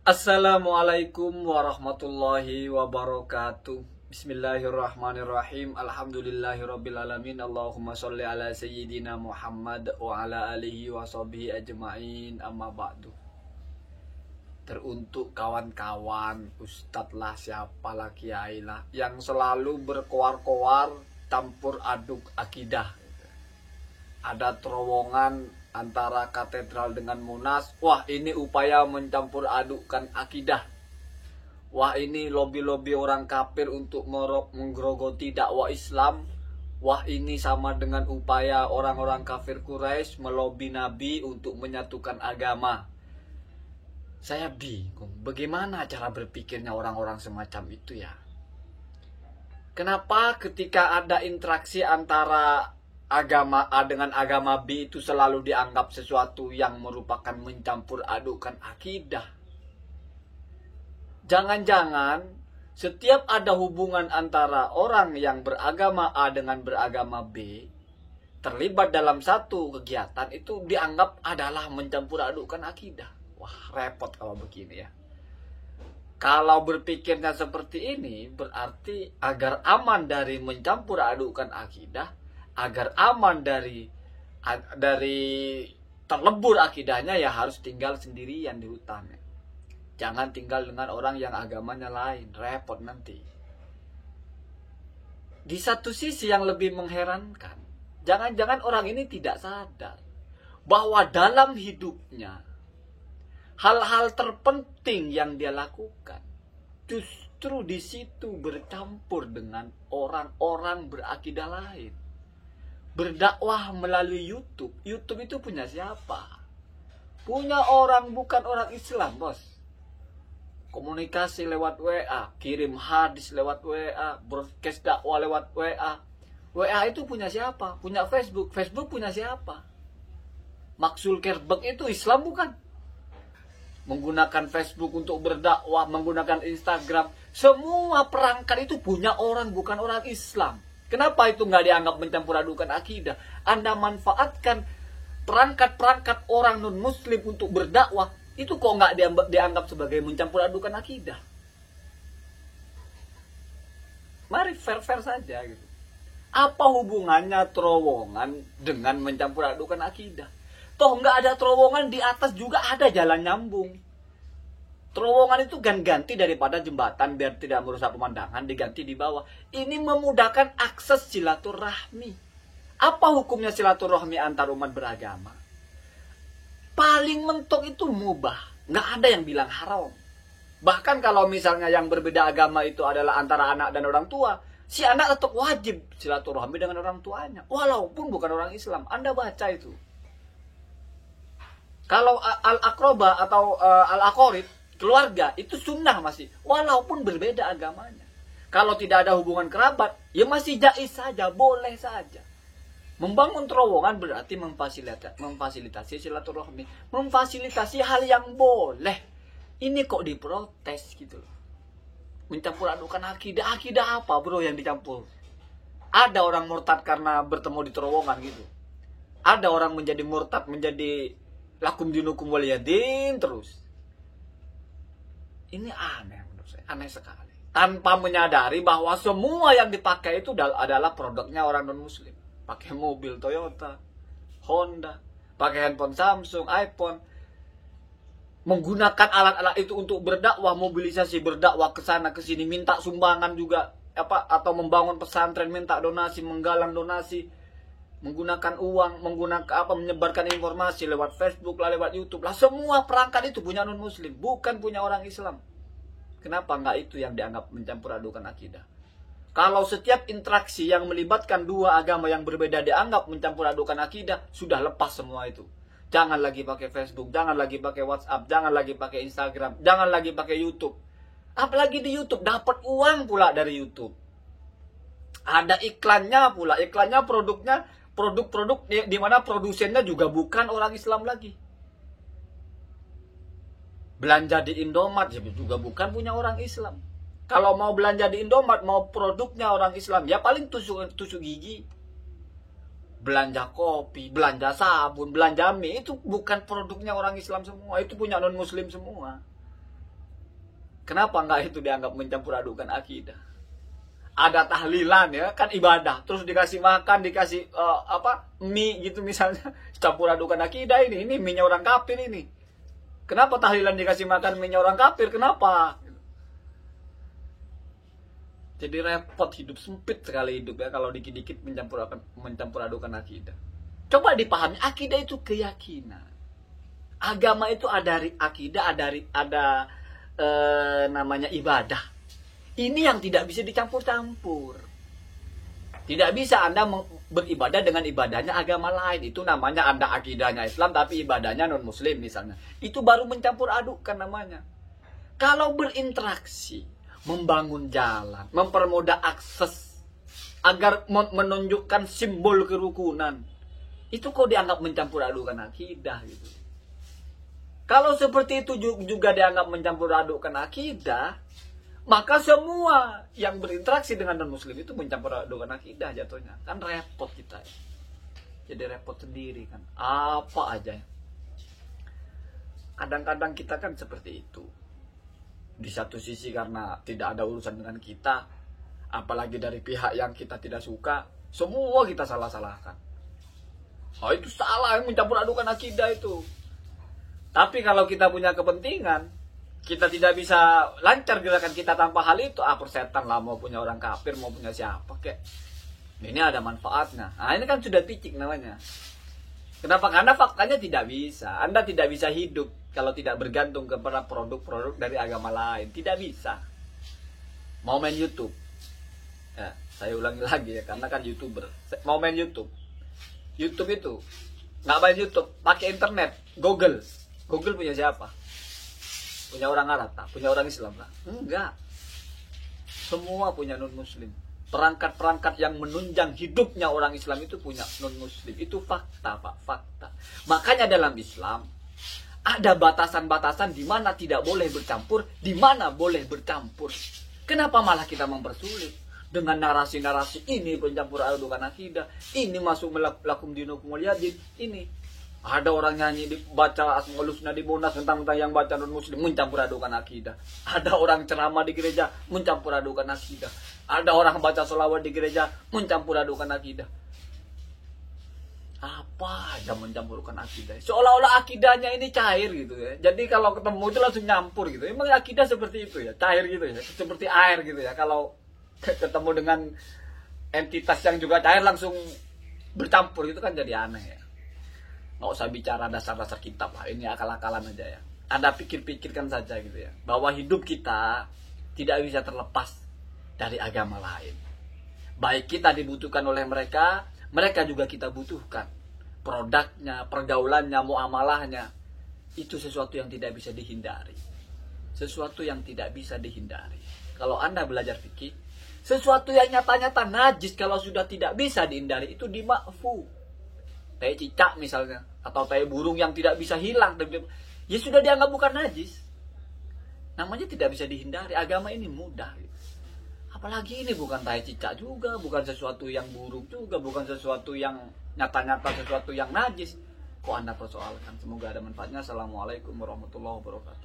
Assalamualaikum warahmatullahi wabarakatuh. Bismillahirrahmanirrahim. Alhamdulillahirrabbilalamin. Allahumma sholli ala sayyidina Muhammad wa ala alihi wa sahbihi ajma'in. Amma ba'du. Teruntuk kawan-kawan, ustadz lah, siapalah, kiai lah, yang selalu berkoar-koar campur aduk akidah. Ada terowongan antara katedral dengan Monas. Wah, ini upaya mencampur adukkan akidah. Wah, ini lobi-lobi orang kafir untuk menggerogoti dakwah Islam. Wah, ini sama dengan upaya orang-orang kafir Quraisy melobi Nabi untuk menyatukan agama. Saya bingung, bagaimana cara berpikirnya orang-orang semacam itu ya? Kenapa ketika ada interaksi antara agama A dengan agama B itu selalu dianggap sesuatu yang merupakan mencampur adukkan akidah? Jangan-jangan setiap ada hubungan antara orang yang beragama A dengan beragama B terlibat dalam satu kegiatan itu dianggap adalah mencampur adukkan akidah. Wah, repot kalau begini ya. Kalau berpikirnya seperti ini, berarti agar aman dari mencampur adukkan akidah, agar aman dari terlebur akidahnya, ya harus tinggal sendirian di hutan. Jangan tinggal dengan orang yang agamanya lain, repot nanti. Di satu sisi yang lebih mengherankan, jangan-jangan orang ini tidak sadar bahwa dalam hidupnya hal-hal terpenting yang dia lakukan justru di situ bercampur dengan orang-orang berakidah lain. Berdakwah melalui YouTube. YouTube itu punya siapa? Punya orang bukan orang Islam, bos. Komunikasi lewat WA, kirim hadis lewat WA, broadcast dakwah lewat WA. WA itu punya siapa? Punya Facebook. Facebook punya siapa? Mark Zuckerberg itu Islam bukan? Menggunakan Facebook untuk berdakwah, menggunakan Instagram. Semua perangkat itu punya orang bukan orang Islam. Kenapa itu nggak dianggap mencampur adukan akidah? Anda manfaatkan perangkat-perangkat orang non-muslim untuk berdakwah, itu kok nggak dianggap sebagai mencampur adukan akidah? Mari fair-fair saja gitu. Apa hubungannya terowongan dengan mencampur adukan akidah? Toh nggak ada terowongan, di atas juga ada jalan nyambung. Terowongan itu ganti daripada jembatan biar tidak merusak pemandangan, diganti di bawah. Ini memudahkan akses silaturahmi. Apa hukumnya silaturahmi antar umat beragama? Paling mentok itu mubah. Nggak ada yang bilang haram. Bahkan kalau misalnya yang berbeda agama itu adalah antara anak dan orang tua, si anak tetap wajib silaturahmi dengan orang tuanya. Walaupun bukan orang Islam. Anda baca itu. Kalau al-akroba atau al-akorib, keluarga, itu sunnah masih. Walaupun berbeda agamanya. Kalau tidak ada hubungan kerabat, ya masih jaiz saja, boleh saja. Membangun terowongan berarti memfasilitasi silaturahmi. Memfasilitasi hal yang boleh. Ini kok diprotes gitu loh. Mencampur adukan akidah. Akidah apa bro yang dicampur? Ada orang murtad karena bertemu di terowongan gitu. Ada orang menjadi murtad, menjadi lakum dinukum waliyadin terus. Ini aneh menurut saya, aneh sekali. Tanpa menyadari bahwa semua yang dipakai itu adalah produknya orang non-muslim. Pakai mobil Toyota, Honda, pakai handphone Samsung, iPhone. Menggunakan alat-alat itu untuk berdakwah, mobilisasi, berdakwah ke sana ke sini, minta sumbangan juga atau membangun pesantren, minta donasi, menggalang donasi. Menggunakan uang, menyebarkan informasi lewat Facebook lah, lewat YouTube lah. Semua perangkat itu punya non-muslim, bukan punya orang Islam. Kenapa nggak itu yang dianggap mencampur adukan akidah? Kalau setiap interaksi yang melibatkan dua agama yang berbeda dianggap mencampur adukan akidah, sudah lepas semua itu. Jangan lagi pakai Facebook, jangan lagi pakai WhatsApp, jangan lagi pakai Instagram, jangan lagi pakai YouTube. Apalagi di YouTube dapat uang pula dari YouTube. Ada iklannya pula, iklannya produk-produk di mana produsennya juga bukan orang Islam lagi. Belanja di Indomaret juga bukan punya orang Islam. Kalau mau belanja di Indomaret, mau produknya orang Islam, ya paling tusuk gigi. belanja kopi, belanja sabun, belanja mie, itu bukan produknya orang Islam semua, itu punya non-muslim semua. Kenapa enggak itu dianggap mencampur adukan akidah? Ada tahlilan ya, kan ibadah, terus dikasih makan, dikasih mie gitu misalnya, campur adukan akidah ini mie-nya orang kafir ini. Kenapa tahlilan dikasih makan mie-nya orang kafir? Kenapa? Jadi repot, hidup sempit sekali hidup ya kalau dikit-dikit mencampur adukan akidah. Coba dipahami, akidah itu keyakinan. Agama itu ada akidah, ada namanya ibadah. Ini yang tidak bisa dicampur-campur. Tidak bisa Anda beribadah dengan ibadahnya agama lain. Itu namanya Anda akidahnya Islam tapi ibadahnya non-muslim misalnya. Itu baru mencampur adukkan namanya. Kalau berinteraksi, membangun jalan, mempermudah akses, agar menunjukkan simbol kerukunan, itu kok dianggap mencampur adukan akidah gitu. Kalau seperti itu juga dianggap mencampur adukan akidah, maka semua yang berinteraksi dengan non-muslim itu mencampur adukan akidah jatuhnya. Kan repot kita ya. Jadi repot sendiri kan. Apa aja. Kadang-kadang kita kan seperti itu. Di satu sisi karena tidak ada urusan dengan kita, apalagi dari pihak yang kita tidak suka, semua kita salah-salahkan. Oh itu salah, yang mencampur adukan akidah itu. Tapi kalau kita punya kepentingan, kita tidak bisa lancar gerakan kita tanpa hal itu. Persetan lah, mau punya orang kafir, mau punya siapa kek. Ini ada manfaatnya. Nah ini kan sudah picik namanya. Kenapa? Karena faktanya tidak bisa. Anda tidak bisa hidup kalau tidak bergantung kepada produk-produk dari agama lain. Tidak bisa. Mau main YouTube. Ya, saya ulangi lagi ya, karena kan YouTuber. Mau main YouTube. YouTube itu nggak main YouTube, pakai internet, Google. Google punya siapa? Punya orang Arab tak? Punya orang Islam tak? Enggak. Semua punya non-muslim. Perangkat-perangkat yang menunjang hidupnya orang Islam itu punya non-muslim. Itu fakta, Pak, fakta. Makanya dalam Islam ada batasan-batasan di mana tidak boleh bercampur, di mana boleh bercampur. Kenapa malah kita mempersulit? Dengan narasi-narasi ini pencampur adukan akidah, ini masuk lakum dinukum waliyadin, ini. Ada orang nyanyi baca Asmaul Husna di Monas tentang yang baca non-muslim mencampur adukan akidah. Ada orang ceramah di gereja mencampur adukan akidah. Ada orang baca sholawat di gereja mencampur adukan akidah. Apa aja mencampurkan akidah. Seolah-olah akidahnya ini cair gitu ya. Jadi kalau ketemu itu langsung nyampur gitu. Emang akidah seperti itu ya, cair gitu ya. Seperti air gitu ya. Kalau ketemu dengan entitas yang juga cair langsung bercampur itu kan jadi aneh ya. Nggak usah bicara dasar-dasar kitab lah, ini akal-akalan aja ya. Anda pikir-pikirkan saja gitu ya, bahwa hidup kita tidak bisa terlepas dari agama lain. Baik kita dibutuhkan oleh mereka, mereka juga kita butuhkan. Produknya, pergaulannya, muamalahnya, itu sesuatu yang tidak bisa dihindari. Sesuatu yang tidak bisa dihindari. Kalau Anda belajar fikih, sesuatu yang nyata-nyata najis kalau sudah tidak bisa dihindari itu dimakfu. Tai cicak misalnya, atau tai burung yang tidak bisa hilang, ya sudah dianggap bukan najis. Namanya tidak bisa dihindari. Agama ini mudah. Apalagi ini bukan tai cicak juga, bukan sesuatu yang buruk juga, bukan sesuatu yang nyata-nyata, sesuatu yang najis. Kok Anda persoalkan? Semoga ada manfaatnya. Assalamualaikum warahmatullahi wabarakatuh.